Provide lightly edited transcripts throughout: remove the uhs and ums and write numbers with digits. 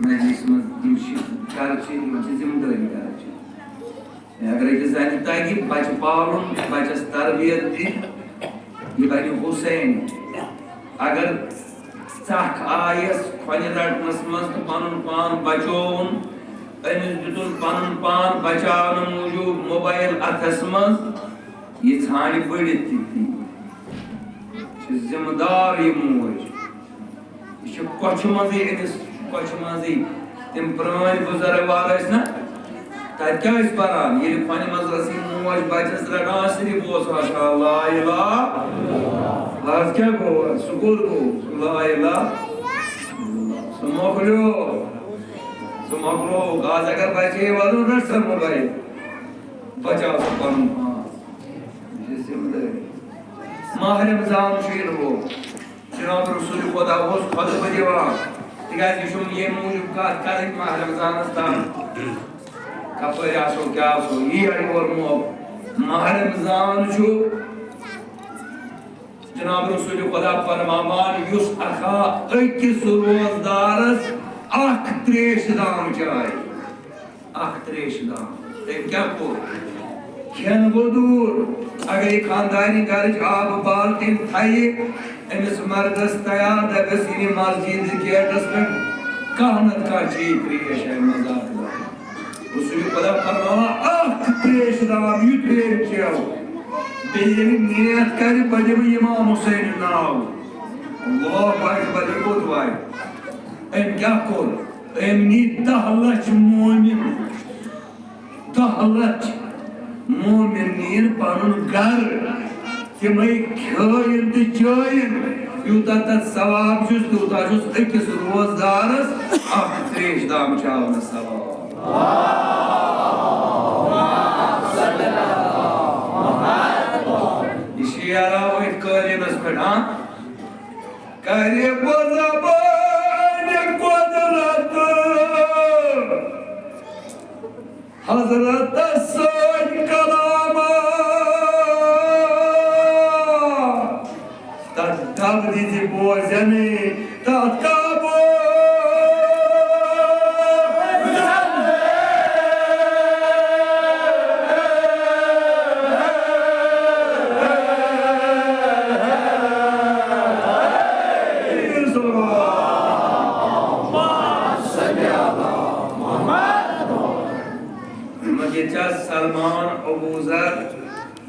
नजीस में जिम्मेदारी अगर अगर तक बच पाल बचस तरबियत दी बन हुसैन अगर चख आयस खोन रटनस मज तो पन पान बचोन अमिस दुन पन पान बचान मूजूब मोबाइल अथस मज ये छान पड़ित जिम्मेदार ये मोज यह कछ मज अमिस कछ मज तम प्रान बुजुर्ग वाल ना तत क्या पान ये फन मज मोज बचस रटान सिर्फ ला इलाहा आज क्या गो स्कूल गो ला इलाहा सो मोकलो आज अगर बचे वालों रट सर मोबाइल बचाओ पन माह रमजान वो जनाब रसूल खुदा खुद दिवान तक ये मूजूब कत कर माह रमजान तान कपर आसो क्या आसो ये और माह रमजान जनाब रसूल खुदा फरमान युस अखा अकिस रोजदारस अख त्रेश दाम चाय अख त्रेश दाम क्या को खेन गो दूर अगर ये खानदानी घर आब बाल्टिन थाई अमिस मर्दस तैयार दबस इन मस्जिद गेटस पे कहनत का चीज त्रेश है मजाक रसूल खुदा फरमान अख त्रेश दाम यु त्रेश चाओ नियत कर बजे इमाम हुसैन नाव अल्लाह अकबर को दुआए एम क्या कोर एम नी 10 लाख मोमिन 10 लाख मोमिन नीन पनुन घर तिमै खयन तो चयन यूता तत सवाब जुस तूता जुस अकिस रोजदारस अख त्रेश दाम चावन सवाब करे हजरत सच कलाम तब दीजिए बोझने तत्काबो सलमान अबूजर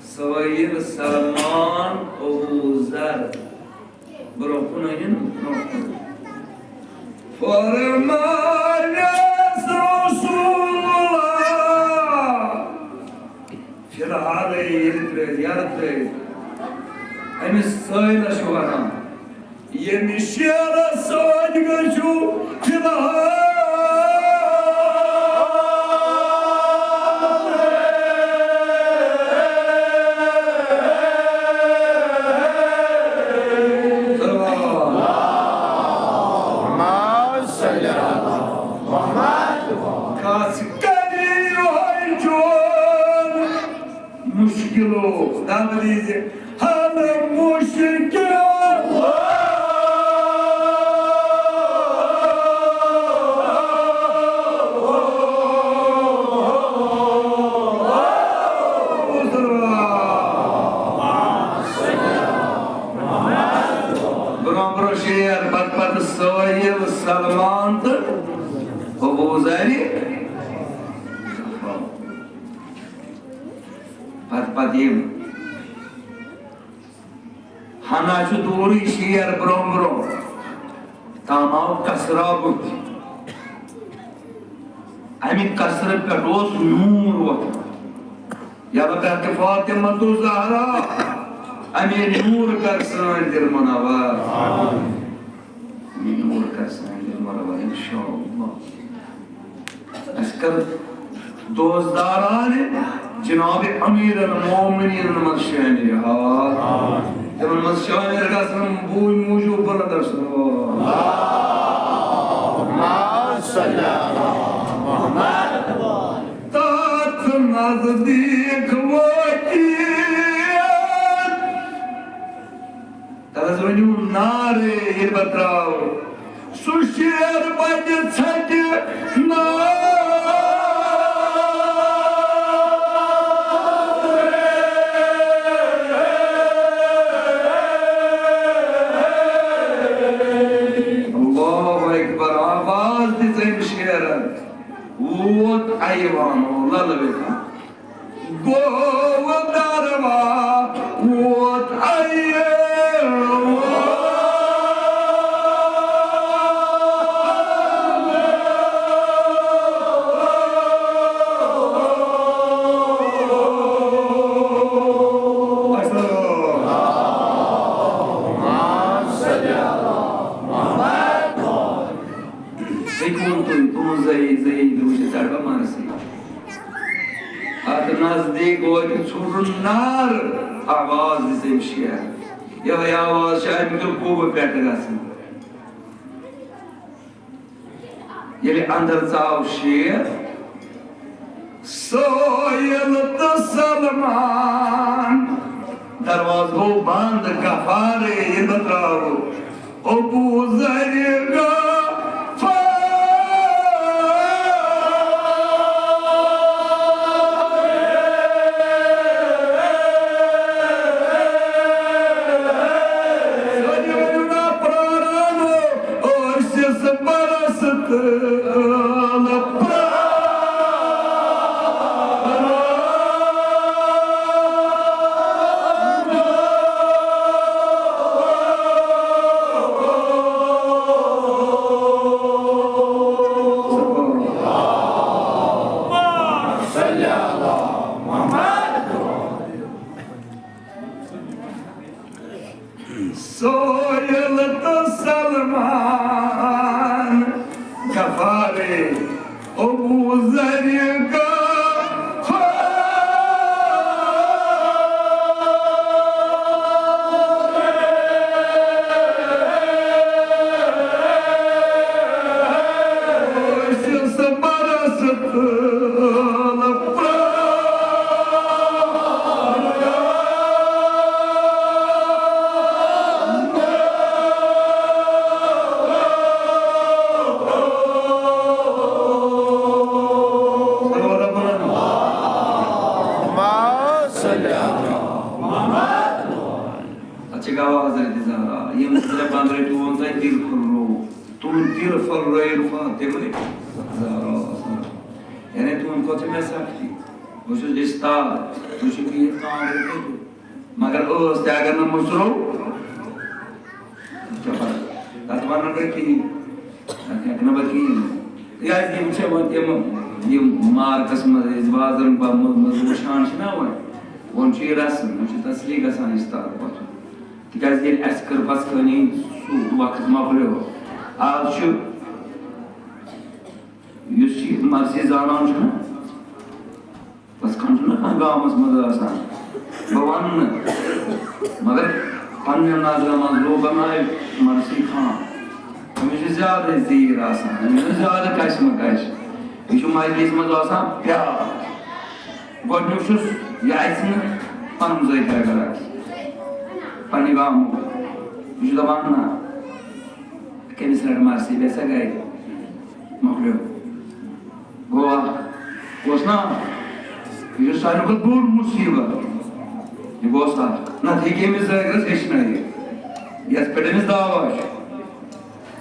सवैर सलमान अबूजर बरो कुनयन फरमान रसूलुल्लाह फिलहाल ये अमिस सैल शवना ये मिशेल सज गछु फिलहाल सलमान तो अबूजर पत हना दूरी शेर ब्रो ब्रो तम आव कसरा बुत अमि कसर पे नूर वोत यह फातिमा तो ज़हरा अमि नूर कर सान दिल मुनव्वर नूर कर सान दिल मुनव्वर इंशाअल्लाह अस्कर दोस्तदारान जनाब अमीर अल-मोमिनीन मज शामिल जमन मज शामिल गसन बूय मूजूब बलदर तात नजदीक तवज्जो नारे ये बताओ सुशेर बज छट बराबाद दिसें शेरन वोट आईवानो ललविका गोवदारवा वोट आये नजदीक छुटनार आवाज दिसें शेर यह आवाज शायद मुझे खूब पेट गसन ये अंदर जाओ शेर सोयल तो सलमान दरवाज हो बंद गफारे ये बताओ अबू जरिगा सोयल तो सलमान गफारे अबू जरिगा यानी तू उनको तो मैं सकती वो जो रिश्ता तुझे भी ये काम करते तू मगर उस त्यागर न मुसरो चपा तत्वान न रखी न बकी यार ये मुझे वो ये मार कसम इस बाज़ार पर मज़बूशान शना हुआ वो चीज़ रस्म मुझे तस्लीक आसान इस्तार पता तिकाज़ ये एस्कर बस कनी वक्त माफ़ले हो आज शु युसी मर्सी जानान छुना बस कंचुना खान गाँव मज़ा आसान भगवान मगर पन्ने नाज़रान लोग बनाए मर्सी खान मुझे ज़्यादा ज़ीर आसान मुझे ज़्यादा कैश मकाश यशु माइलिस मज़ा आसान प्यार गोडनुशुस याइसन पन्म ज़ाइता करास पन्नी गाँव यशु दबाना केमिसर मर्सी वैसा गए मौके गोवा कोसना ये सारे को दूर मुसीबत ये गोसा ना ठीक है मिस रहेगा सेश नहीं ये स्पेडमिस दावाश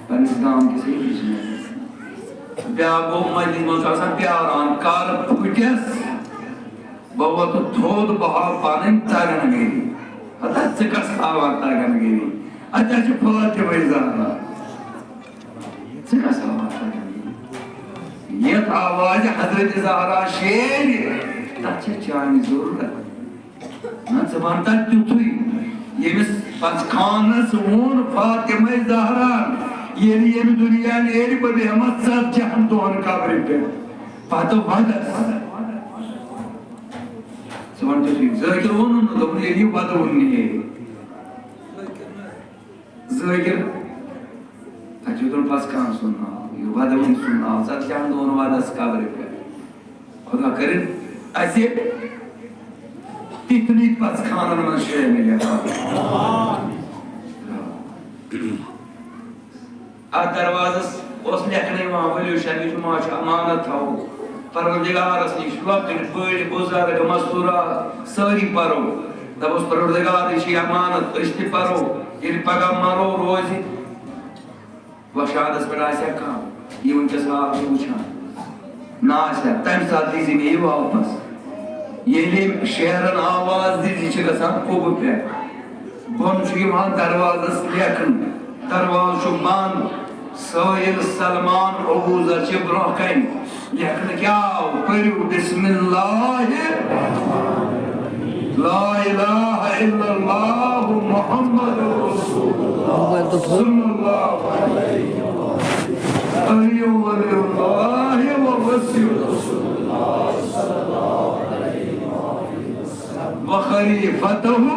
पनिस दाम किसी चीज में प्यार वो मजलिस में सासा प्यार आंकार पुटियस बहुत थोड़ बहाव पाने तागन गई पता चिकस आवाज तागन गई अच्छा जो फौज के वैज़ाना चिकस आवाज तागन ये आवाज हज़रत ज़हरा शेर तच्चे चानी ज़रूरत ना ज़बान तक तुथुई ये मिस पचखानस वोन फातिमा ज़हरा ये दुनिया ने ये बड़े हमत सब जहन दोन काबरे पे पातो वादस ज़बान तुथुई ज़ाकिर वोन न तो ये वादा वोनी है ज़ाकिर अजुदन पचखान सुनना वादा वन सुनना साथ जान दोनों वादा स्काबरे पे खुदा करे ऐसे तितली पस खाना न शेर मिले आ दरवाज़स उस लेखने वहाँ वली शरीफ माच अमानत था परवरदिगार असली शुभ दिन बड़ी बुज़ारग मस्तूरा सारी परो तब उस परवरदिगार इसी अमानत इस्ती परो ये पगा मारो रोज़ी वशादस पे आसे कम ये वनकस हाल वुचान ना तम सात दीजी मे वापस ये शहरन आवाज दी कब पे बोन दरवाजस लेखन दरवाज बंद सैल सलमान अबूजर ब्रोह कन लेखन क्या पढ़ू बिस्मिल्लाह ला इलाहा इल्लल्लाह मुहम्मद रसूलुल्लाह सल्लल्लाहु अलैहि वसल्लम व रसूलुल्लाह सल्लल्लाहु अलैहि वसल्लम व खलीफतहु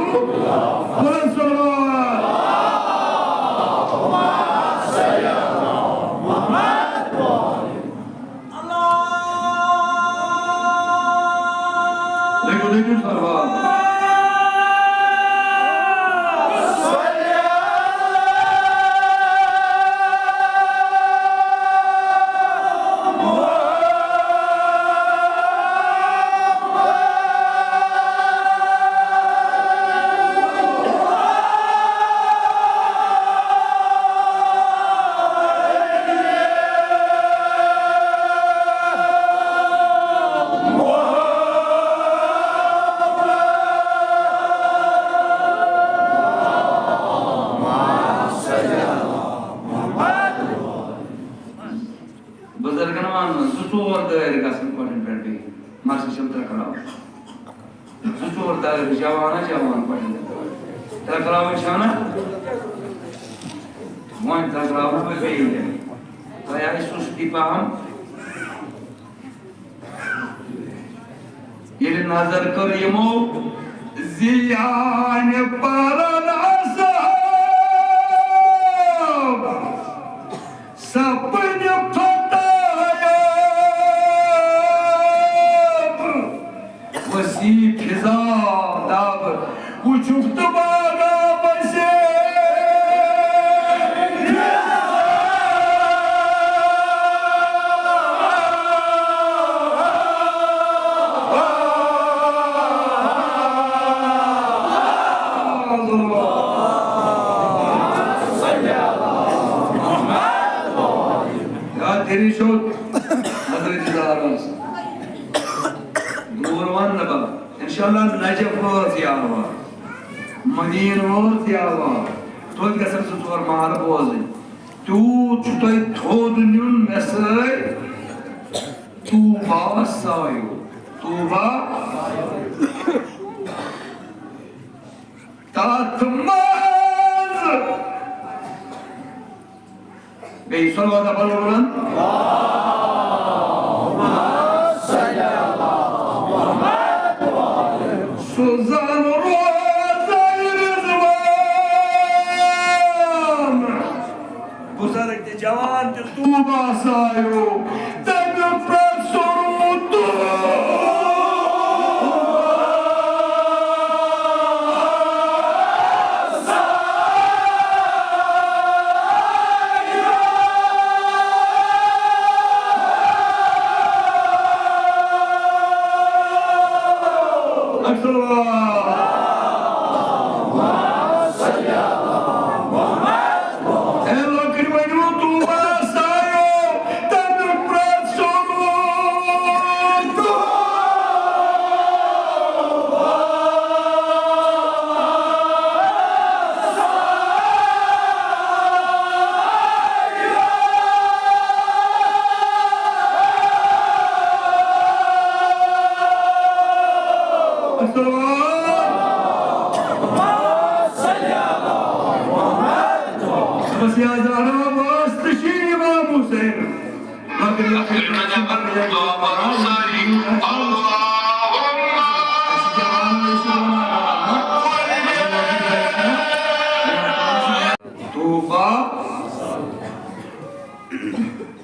जवान जवान तकराव छाना वन तकराव पे तया सुस्ती पहम ये नजर कर यमो जियान परन असहाब सपन फताया वसी फिजा उचुक्त बागा बसे या तेरी शोध हजरत दारस नूरवान नबा इंशाल्लाह नजफ रोज यावा मदीन रोज यावा तो गसर सुर मार बोज तू तो थोद न्यून mesay Tuğba sayo Tuğba tatmaz Bey salvada balon Suzan Rosa Rızvan Buzarıklı cavan Tuğba sayo Tanrı sorumlu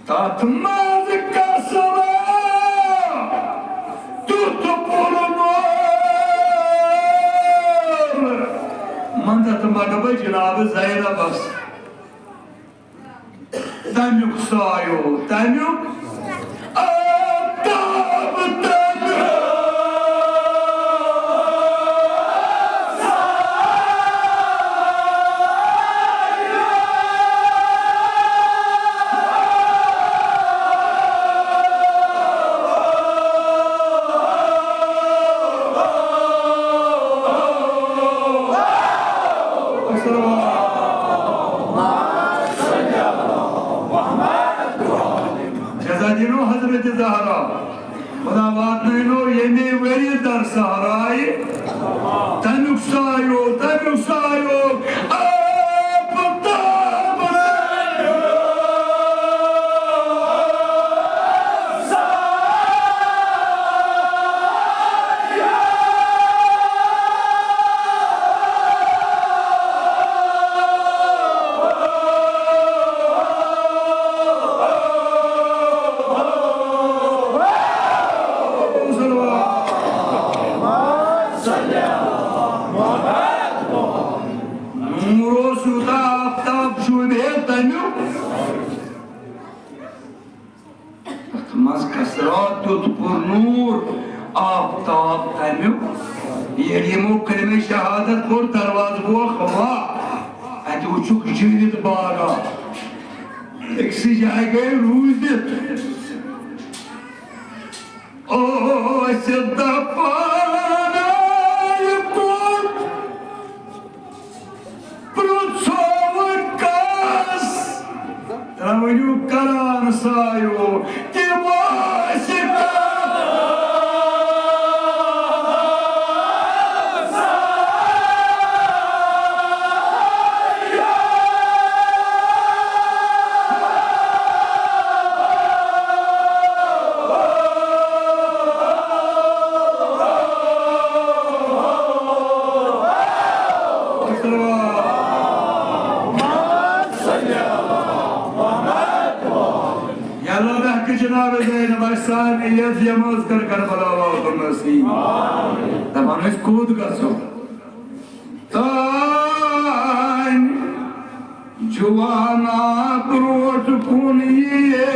Tatmaz kasına tutup bulunur Mandatı magaba Cenab-ı Zahir'e bas Temyuk sayo, temyuk कदिनो हजरत ज़हरा खुदा वातनो यमे वरी दर सहराय तनुक सायो शहादत को दरवाज वो खवा अति उचुक जीवित बागा एक सी जाए गए रूज ओ सिद्धा पाना ये कोट प्रोत्साहकास तरावयु करान सायो के वासिका यमोज कर बलावा नसी तमाम कूद गसो तान जुवाना क्रोट कुनिए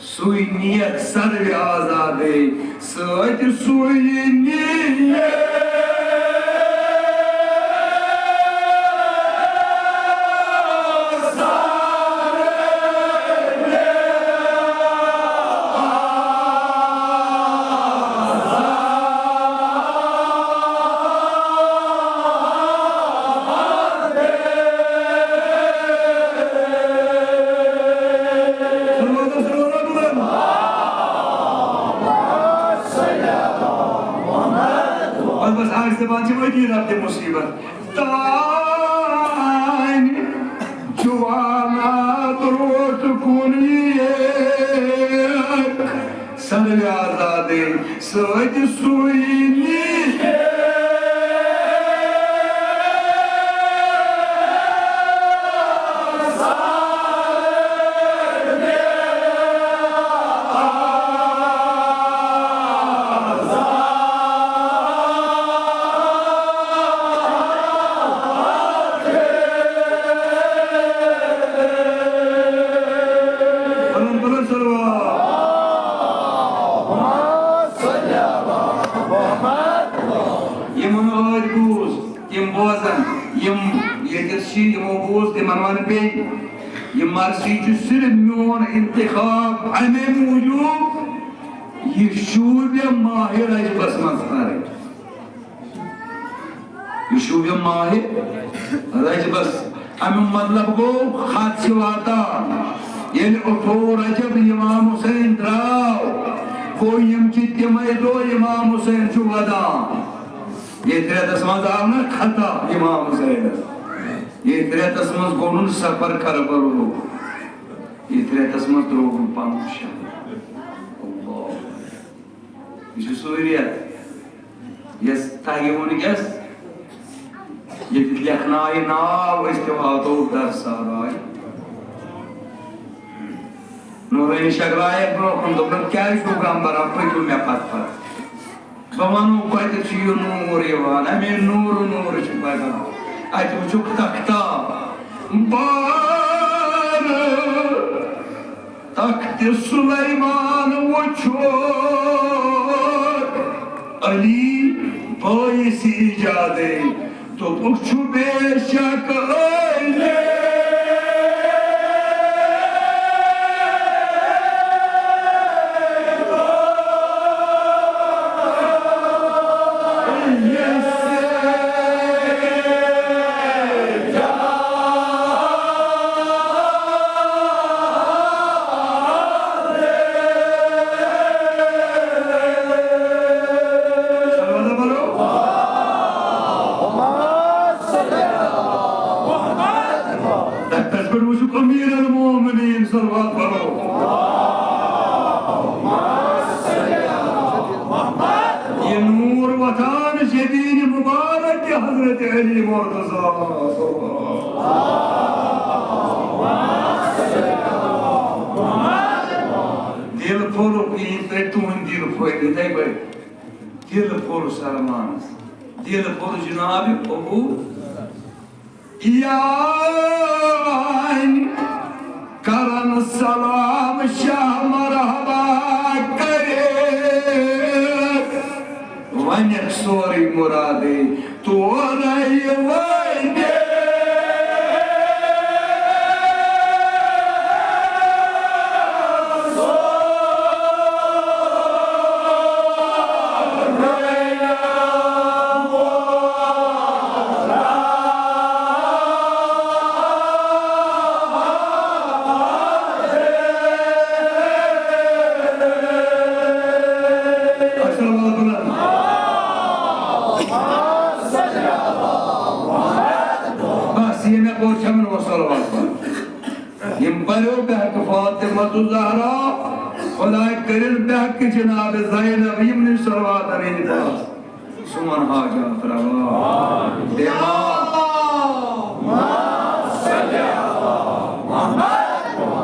सुई नियत सर्व आजादे सच सुई नियत मुसीबत तान जुवाना रोट कुनिए सर्व आजादे सच सुई ये मर्सी जो सिर्फ म्योन इंतखाब अमे मूजूब ये शूर्य माहिर रजबस मस्तारे ये शूर्य माहिर रजबस अमे मतलब को खादसे वाता ये उठो रजब इमाम हुसैन द्राव को यम की तिमाई दो इमाम हुसैन चुवदा ये तेरे दसमाज आवना खता इमाम हुसैन ये त्रेतस मज गोनुन सफर करबरो ये त्रेतस मज रोगन पामुशा अल्लाह ये सूरिया यस तागिवन यस ये लिखनाय नाव इस्तेवादो दर साराय नूरैन शगलाय ब्रोखन दोबन क्या शुगांबर आपे तुम या पात बमानु कोई चियो नूर येवान अमे नूर छुपागा आज मुझुक तख्ता बार तख्त सुलेमान वो छोड़ अली बाइसी जादे तो पुछु बेशक आए सलवात पढ़ो। ये नूर वतान शदीद मुबारक के हजरत अली मुर्तज़ा दिल फोर की पे तुम दिल फोड़े नहीं भाई दिल फोर सलमान दिल फोर जनाब अबू यान करन सलाम शाह मरहबा करे वन्यक सोरी मुरादे तो नहीं वन्य ज़हरा खुदा करिल बहक जनाब ज़ैनब इब्न सलवात अलैहि पास सुमन हाजा फरवा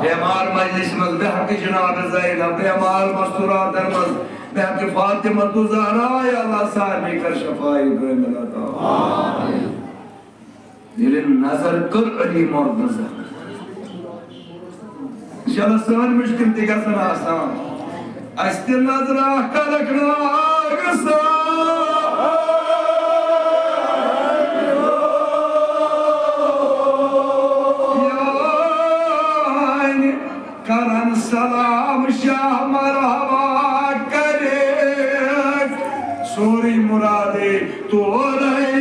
बेमार मजलिस में बहक जनाब ज़ैनब बेमार मस्तूरात मज बहक फातिमा ज़हरा या अल्लाह साहब कर शफाई मिलता दिल नजर कर अली मुर्तज़ा चलो सान मुश्किल ते गसन आसान अस्ति नजरा कलकना गसा यान करन सलाम शाह मरहबा करे सोरी मुरादे तो रही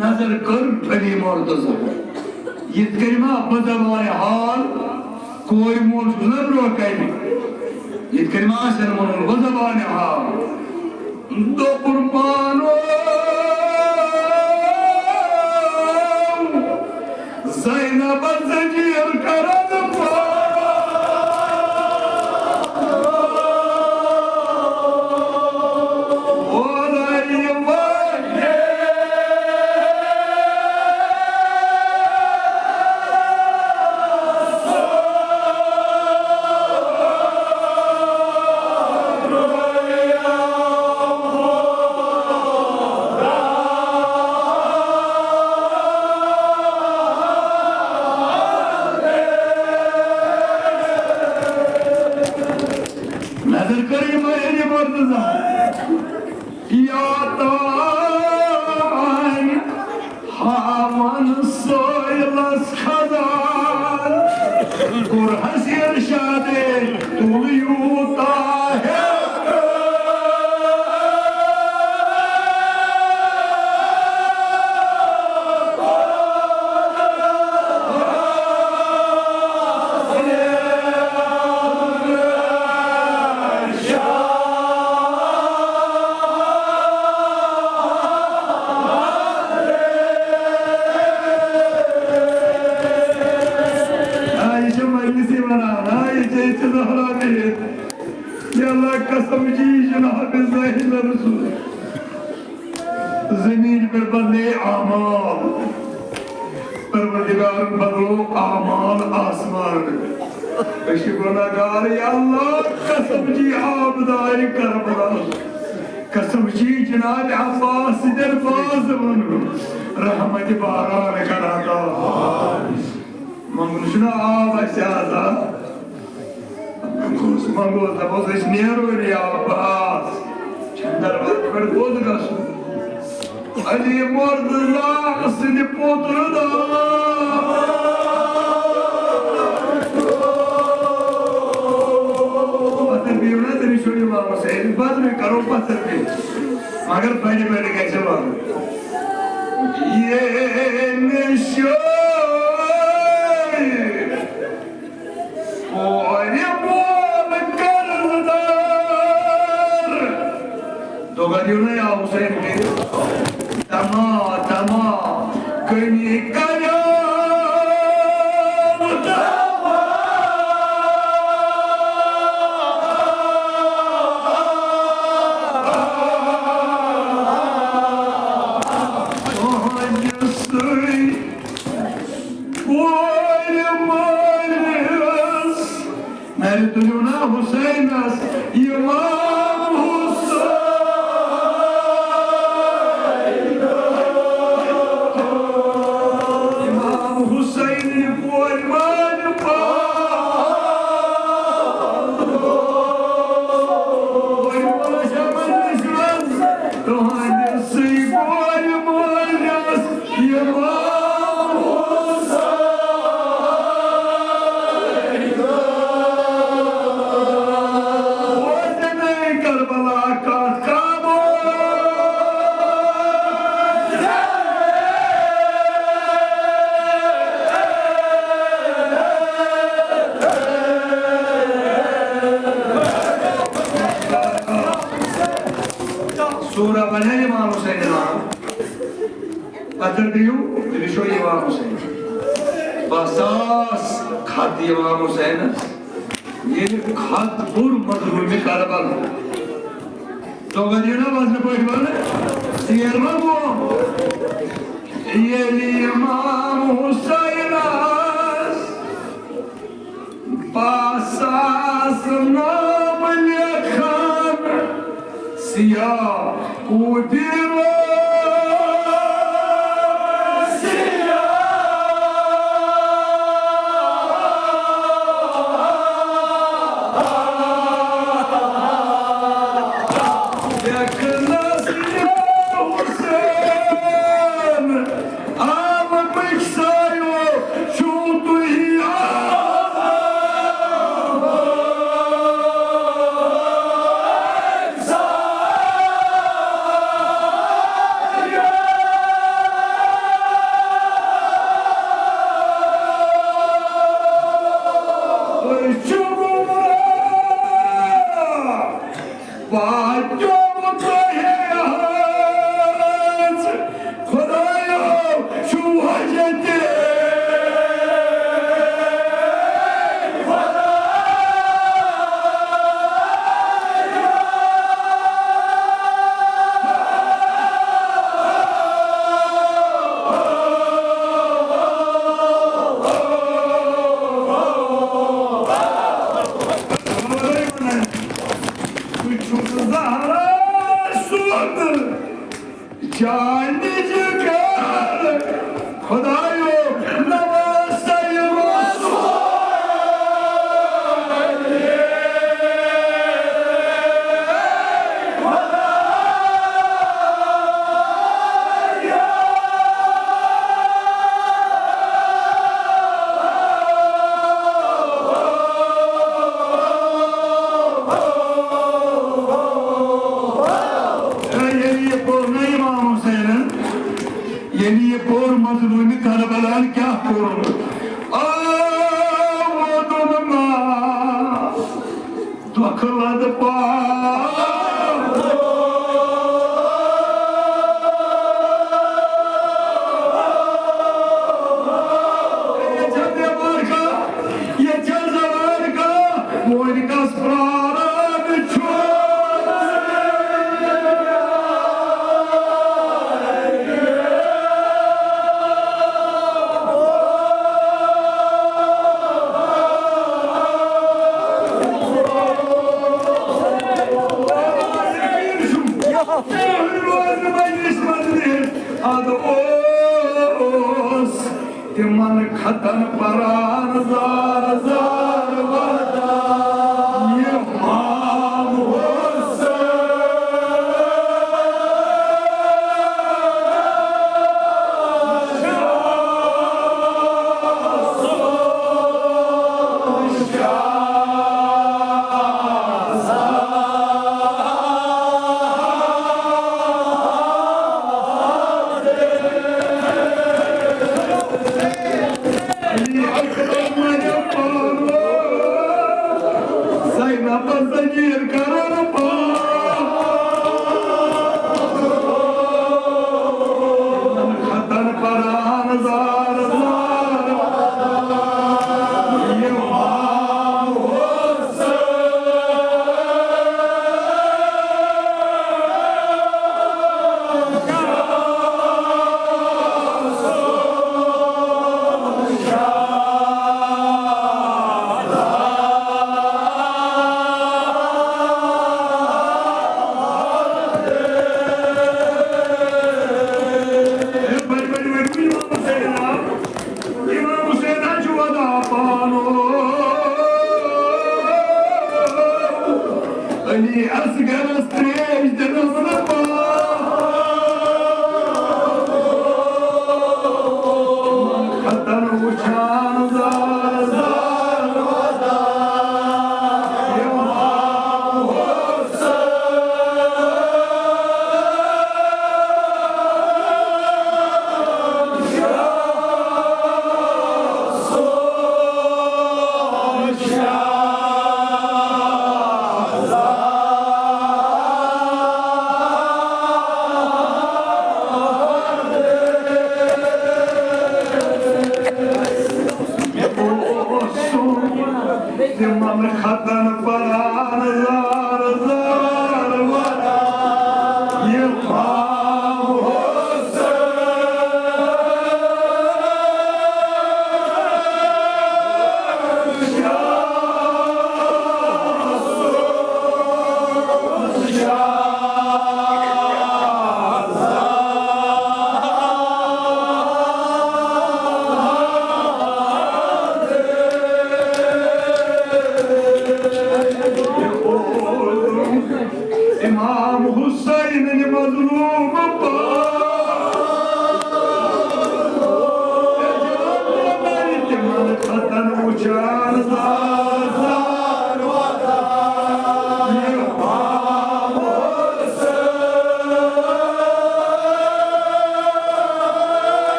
नजर कर अली मुर्तज़ा ये कलमा बदलवान हाल कोई मोल सुनर रोकाई ये कलमा से मोल बदलवान हाल दो कुर्बानो ज़ैनब ज़ंजीर करद या अल्लाह कसम जी जनाब ज़ाहिर रसूल ज़मीन पर बदले आमाल परवरदिगार बदलो आमाल आसमान कशी गुनाहगार या अल्लाह कसम जी आबदाई करबला कसम जी जनाब अब्बास दरबाज बनो रहमत बारान कराता मंगुशना आब असादा मंगोस नबोस इस नेरो या अब्बास चंदर पर गोद गसु अली मर्दला असली पोतरदा पत्थर भी उन्हें तेरी शोरी मामा से बाद में करो पत्थर भी मगर बड़े बड़े कैसे मामा ये निशोरी कोई बोल करदार तो गलियों ने आओ हुसैन के तमा कहीं कया Hussein Imam Hussein boy man Sura bana İmam Hüseyin'in ağam. Hatırlıyor, şu İmam Hüseyin. Basas khat İmam Hüseyin'e. Yeni khat vur mazlumi Karbala. Doğadiyona bazı koymalı. Siyerma bu. Yeni İmam Hüseyin'e. Basas namın yakın. Siyah. Udiro yakına Siyah Hüseyin ama beksayo şutu Cani çıkar, Hudayo namazdayım yeni por mazlumi Karbala क्या करूं आवदुनमा दुखलद पा ये चल जवार का वो निकास प्राण रोज मजलिस मंदिर अदोस तिमन खतन परान जार जार वदा ये माम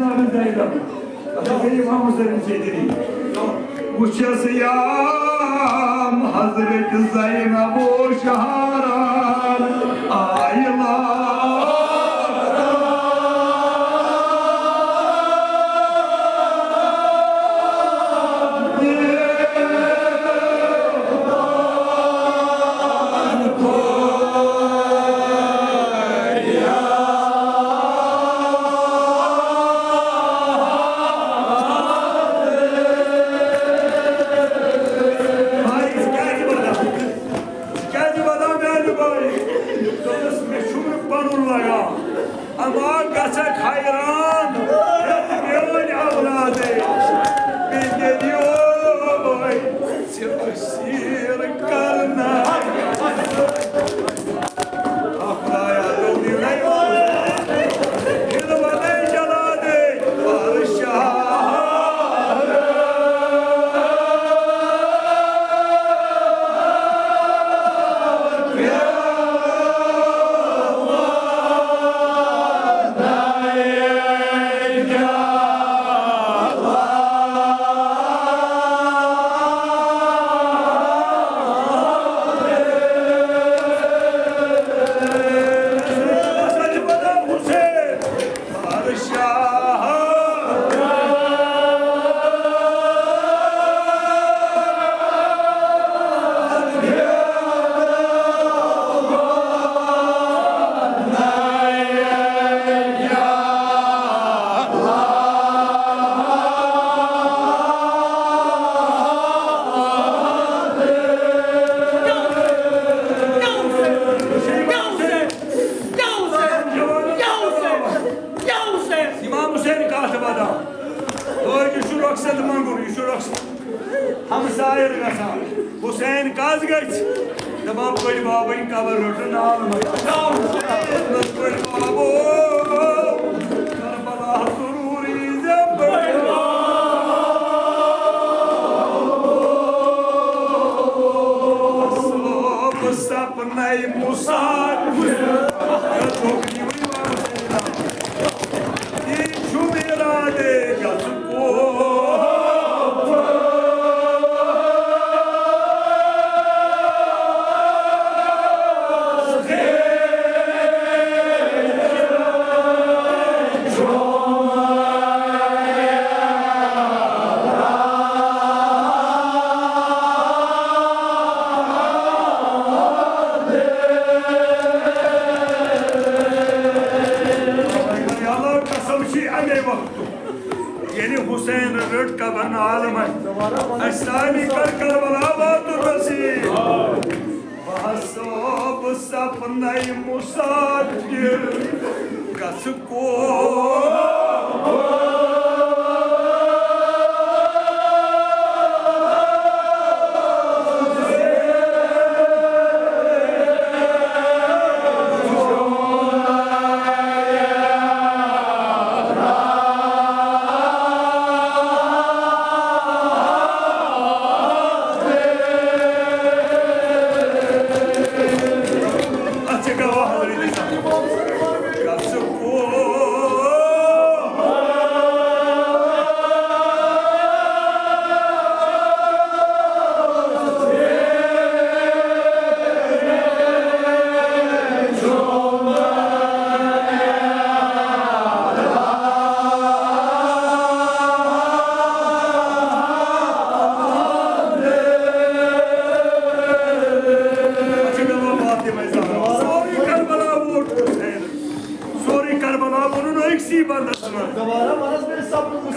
abi Zeynep. Benim İmam Hüseyin Seydiri. Uçasıyam Hazreti Zeynep-u Şaharan aylar. Ama kaçak hayran, etmiyor avladı. Bir geliyor, çalışır karnına. Aklaya doluyor, bir bana caladı, barışar. İmam Hüseyin katibada. Doğru ki şu roksa duman kuruyor, şu roksa. Hamısı ayrı kasa. Hüseyin kaz geç. Tamam koy babayın kabarırdı, ne ağlama. Nasıl koy babu. Karbala sururi zembır. Asıl sapnay musad. Ya çok iyi İmam Hüseyin'a. Şu mirade yazık yeni Hüseyin Rırt kabanın alımı. Esnani kar Karbala Baturası. Bahasab sapnay musadir. Kasıko.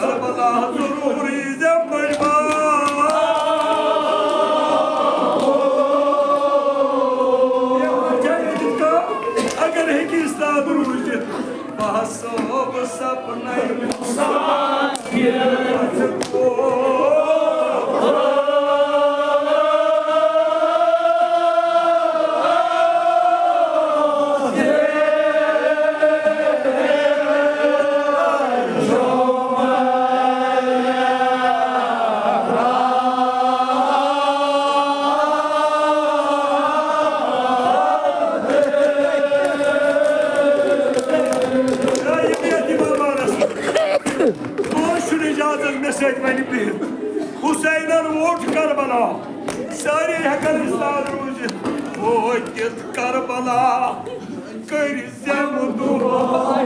Karbala sururi zembır. Agar hekista durujit. Bahasab sapnay musadir. Syed بني بير حسين الوٹ کربلا سارے ہکن سال روز ووت کربلا کر زم دعا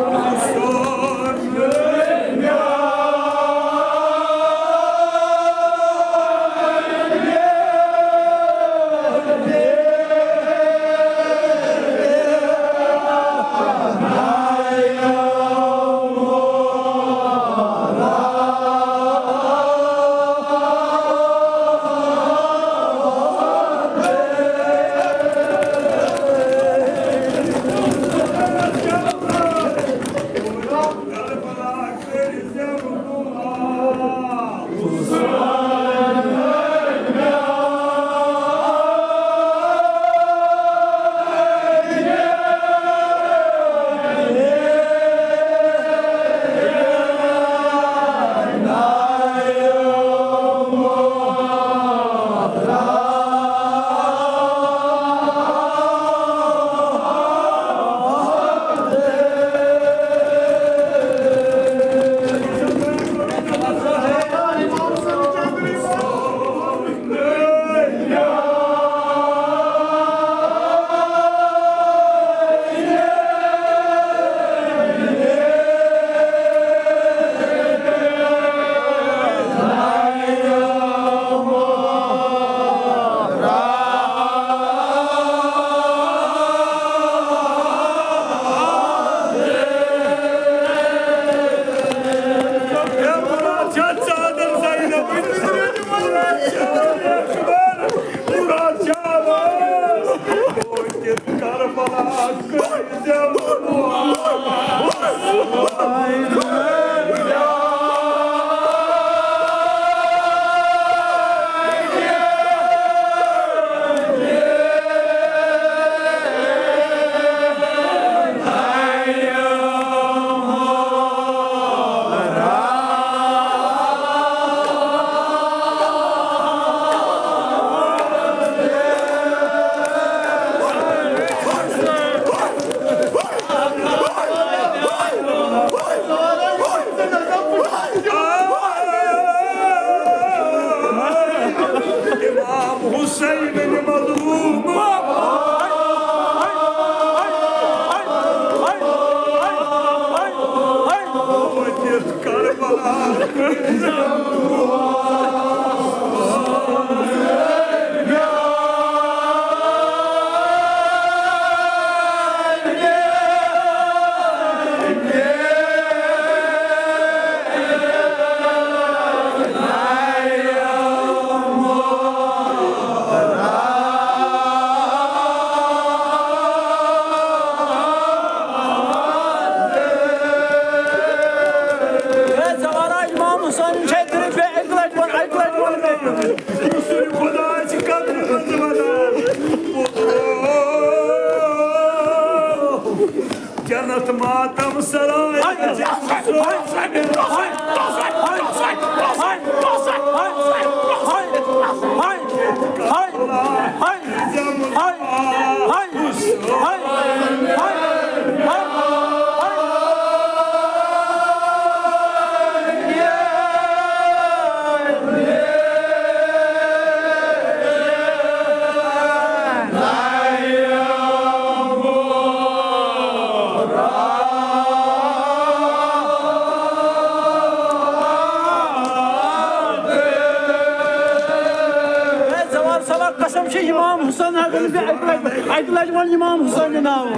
İmam Hüseyin'in namı.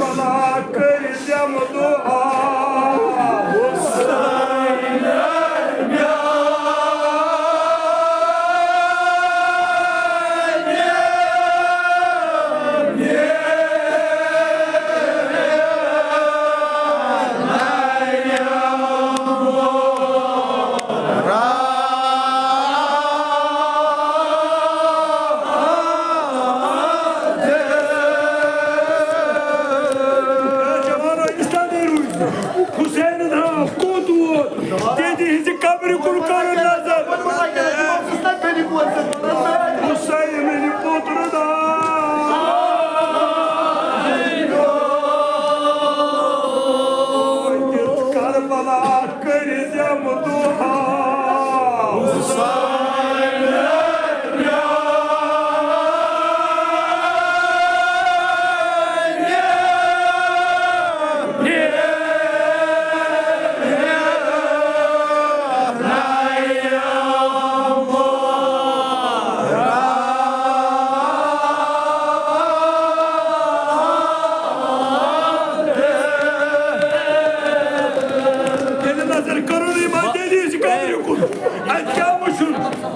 Bana kıracağım dua Hüseyin Hüseyin'in ha kudu dediğinizi kabri kurkarın nazar Hüseyin'in kudru da Karbala kıracağım duha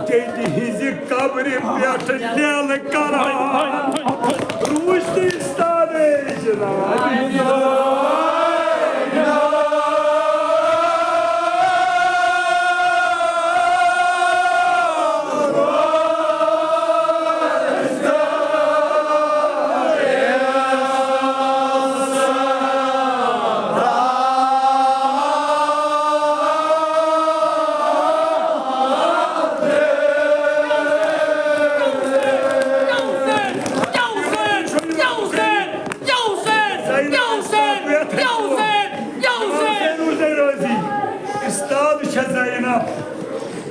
Dediğinizi kabrim yatırlayalı kara Ruşdistan'ı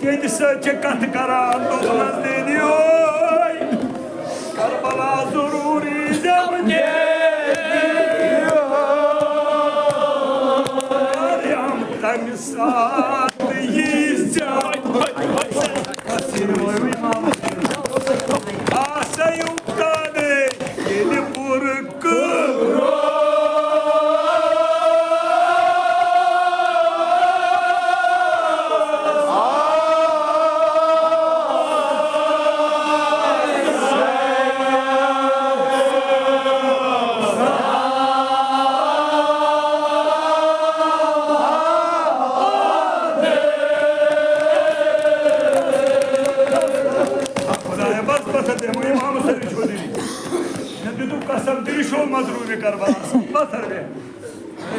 Kendisi katı karan dolmaz deniyor Karbala zururi zaman geliyor Karyamdan saat yiyeceğim Kasını oymam Asa yuktane yeni burkım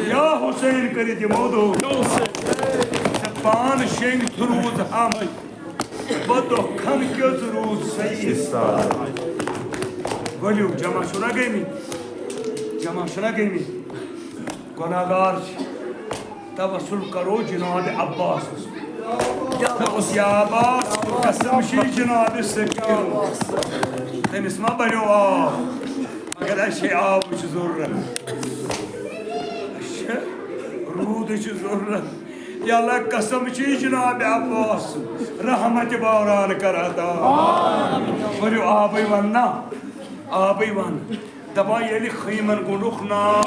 Ya Hüseyin kırıcı modu Sepan şeng turuz ham Bado kan göz ruz seyiz Gölü cama şuna gemi Cama şuna gemi Gunagar Tavassul karo Cenab-ı Abbas Tavas ya Abbas Kasım şey Cenab-ı Sekir Ten isma bariyo ağ Agar şey ağ uç zorra Ruh için zorla. Ya Allah kasam için Cenab-ı Abbas rahmeti bağıran karata. Böyle ağabey vanna. Ağabey van. Daba yeli khayman gunukna.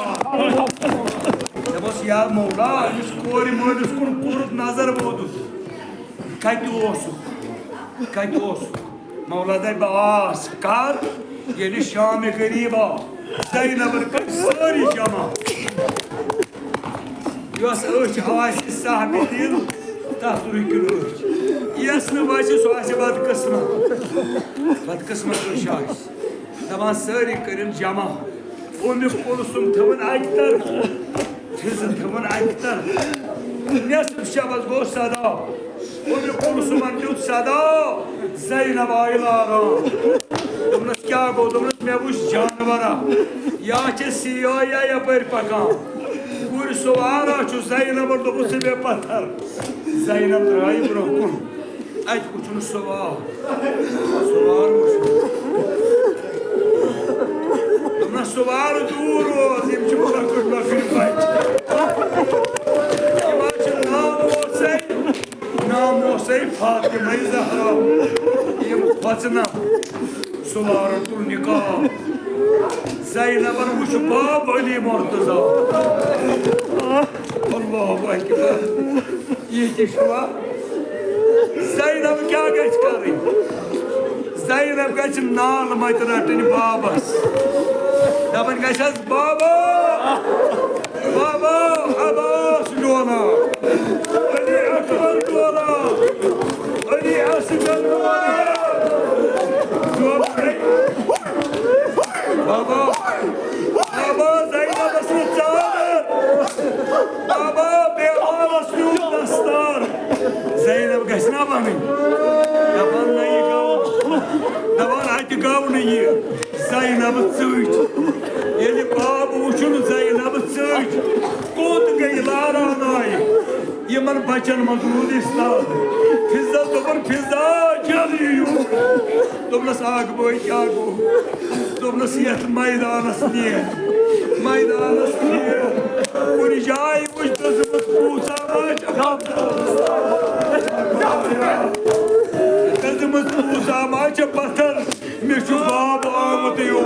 Dabas ya Mevla iskori muhdiskun kurut nazar bodu. Kaydı olsun. Mevla'da bağız kar yeli Şam-ı gariba. Zeynep'in kaçsari cama. Yos öç havası sahibi değil, tahtur ikili öç. Yaslı başı suası bat kısmı. Bat kısmı öşağız. Taban sığırı kırın cama. Onu kolusum tımın ayıktar. Tızın tımın ayıktar. Nasıl şabaz go sada. Onu kolusum ancut sada. Zeynep ayılara. Dumnas kya go, dumnas mevuş canvara. Ya çe siyaya yapar pakam. Pur sovara çu Zeynep orada bu sebe patar. Zeynep drayı bırakın. Ayt uçunu sovar. Sovarmış. Dumnas sovar duro. Zemçi bırakır bakır bayt. Yavaşın nam Hüseyin Fatıma-i Zahra. Yem batına. Sovar tur nikah. Zeynep'in uçu Bab Ali Mortaza. Allahu Ekber. Yetişme. Zeynep क्या गच करी Zeynep गच नाल मत रटनी बाबस दपन गचस बाबा बाबा अब्बास जोना अली अकबर जोना अली असगर जोना बाबा बाबा Zeynep असली चादर बाबा बेहाल असली दस्तार Zeynep गचना बनी दपन नहीं गाँव दपन आयत गाँव नहीं Zeynep सच ये बाब उछुन Zeynep सच कूद गई लारा नाई ये मन बचन मजूद इस्लाम फिजा दपन फिजा जल्दी दोपनस आग बोई क्या गो दोपनस यथ मैदानस निये कुनी जाय मुझ दजमत पूसा माच दजमत पूसा माच पत्थर मिशु बाब आमत यो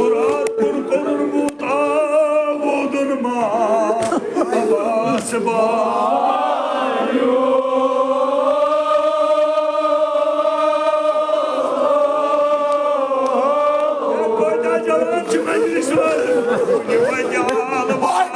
मुराद कुन कुन बूता वोदन मा अब्बास बायो مجلس وجعل بعد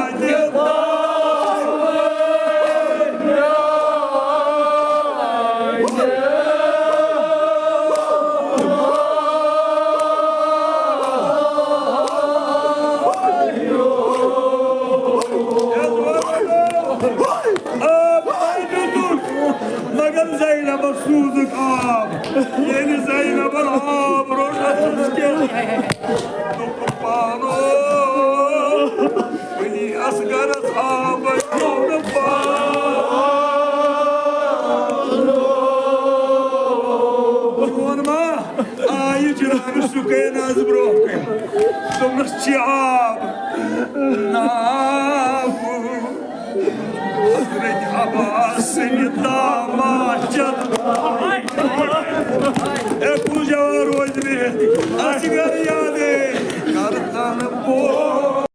مگر Zeynep suzuk ab yeni Zeynep ab roşatız gel Pano Beni asgar ashabı yolun pano Onma ayı ciranı sukaya naz bırakın Domnus çiğab Nafu Hazreti Abbas'ın damat